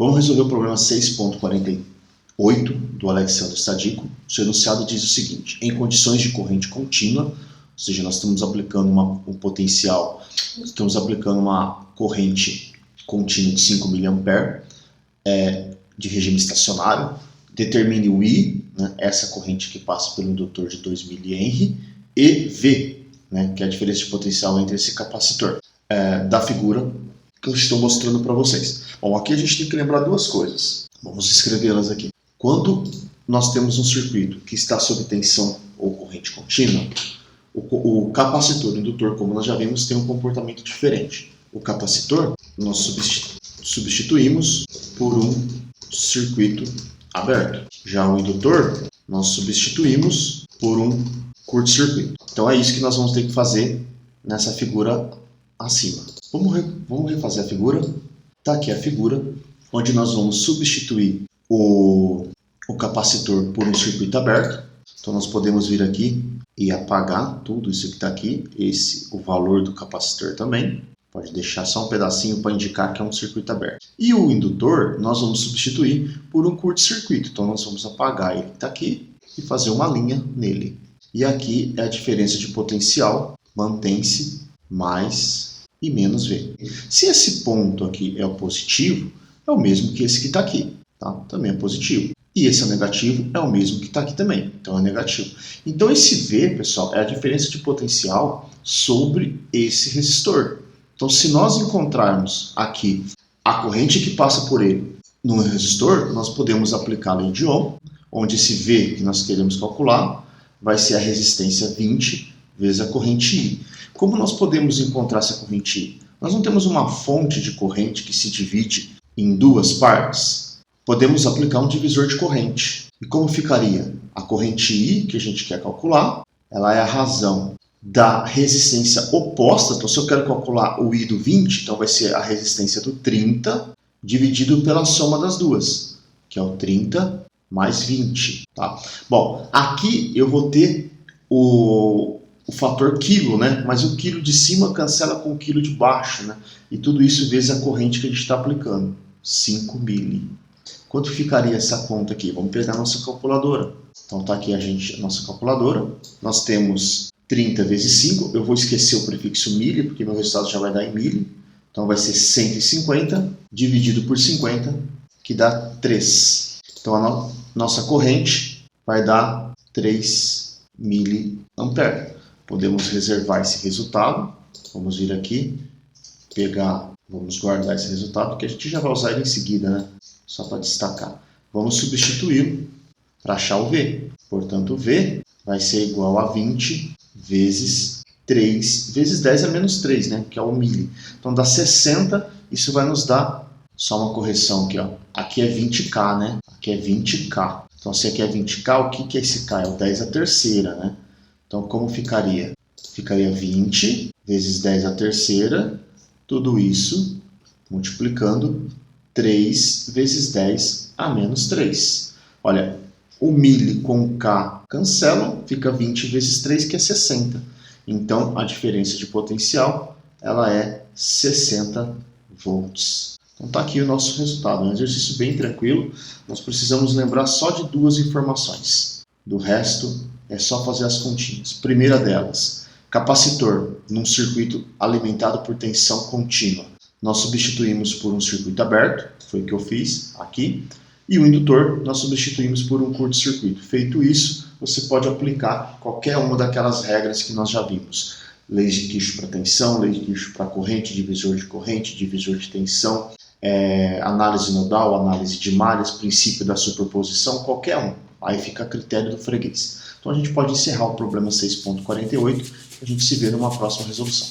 Vamos resolver o problema 6.48 do Alexandre Stadico. O seu enunciado diz o seguinte: em condições de corrente contínua, ou seja, nós estamos aplicando um potencial, estamos aplicando uma corrente contínua de 5 mA de regime estacionário, determine o I, né, essa corrente que passa pelo indutor de 2 mH, e V, né, que é a diferença de potencial entre esse capacitor, da figura que eu estou mostrando para vocês. Bom, aqui a gente tem que lembrar duas coisas. Vamos escrevê-las aqui. Quando nós temos um circuito que está sob tensão ou corrente contínua, o capacitor, o indutor, como nós já vimos, tem um comportamento diferente. O capacitor nós substituímos por um circuito aberto. Já o indutor nós substituímos por um curto-circuito. Então é isso que nós vamos ter que fazer nessa figura acima. Vamos refazer a figura. Está aqui a figura, onde nós vamos substituir o capacitor por um circuito aberto. Então nós podemos vir aqui e apagar tudo isso que está aqui, o valor do capacitor também. Pode deixar só um pedacinho para indicar que é um circuito aberto. E o indutor nós vamos substituir por um curto-circuito. Então nós vamos apagar ele que está aqui e fazer uma linha nele. E aqui é a diferença de potencial, mantém-se, mais e menos V. Se esse ponto aqui é o positivo, é o mesmo que esse que está aqui, tá? Também é positivo. E esse é o negativo, é o mesmo que está aqui também, então é negativo. Então esse V, pessoal, é a diferença de potencial sobre esse resistor. Então se nós encontrarmos aqui a corrente que passa por ele no resistor, nós podemos aplicar a lei de Ohm, onde esse V que nós queremos calcular vai ser a resistência 20 vezes a corrente I. Como nós podemos encontrar essa corrente I? Nós não temos uma fonte de corrente que se divide em duas partes. Podemos aplicar um divisor de corrente. E como ficaria? A corrente I, que a gente quer calcular, ela é a razão da resistência oposta. Então, se eu quero calcular o I do 20, então vai ser a resistência do 30 dividido pela soma das duas, que é o 30 mais 20. Tá? Bom, aqui eu vou ter o fator quilo, né? Mas o quilo de cima cancela com o quilo de baixo, né? E tudo isso vezes a corrente que a gente está aplicando, 5 mili. Quanto ficaria essa conta aqui? Vamos pegar a nossa calculadora. Então tá aqui a nossa calculadora. Nós temos 30 vezes 5. Eu vou esquecer o prefixo mili, porque meu resultado já vai dar em mili. Então vai ser 150 dividido por 50, que dá 3. Então a nossa corrente vai dar 3 miliamperes. Podemos reservar esse resultado. Vamos vir aqui, vamos guardar esse resultado, que a gente já vai usar ele em seguida, né? Só para destacar. Vamos substituí-lo para achar o V. Portanto, o V vai ser igual a 20 vezes 3, vezes 10 é menos 3, né? Que é o mili. Então dá 60, isso vai nos dar, só uma correção aqui, ó. Aqui é 20K, né? Aqui é 20K. Então se aqui é 20K, o que é esse K? É o 10 à terceira, né? Então, como ficaria? Ficaria 20 vezes 10 à terceira, tudo isso multiplicando 3 vezes 10 a menos 3. Olha, o mili com K cancelam, fica 20 vezes 3, que é 60. Então, a diferença de potencial ela é 60 volts. Então, está aqui o nosso resultado. É um exercício bem tranquilo. Nós precisamos lembrar só de duas informações. Do resto, é só fazer as continhas. Primeira delas, capacitor num circuito alimentado por tensão contínua. Nós substituímos por um circuito aberto, foi o que eu fiz aqui, e o indutor nós substituímos por um curto-circuito. Feito isso, você pode aplicar qualquer uma daquelas regras que nós já vimos. Leis de Kirchhoff para tensão, lei de Kirchhoff para corrente, divisor de tensão, análise nodal, análise de malhas, princípio da superposição, qualquer um. Aí fica a critério do freguês. Então a gente pode encerrar o problema 6.48 e a gente se vê numa próxima resolução.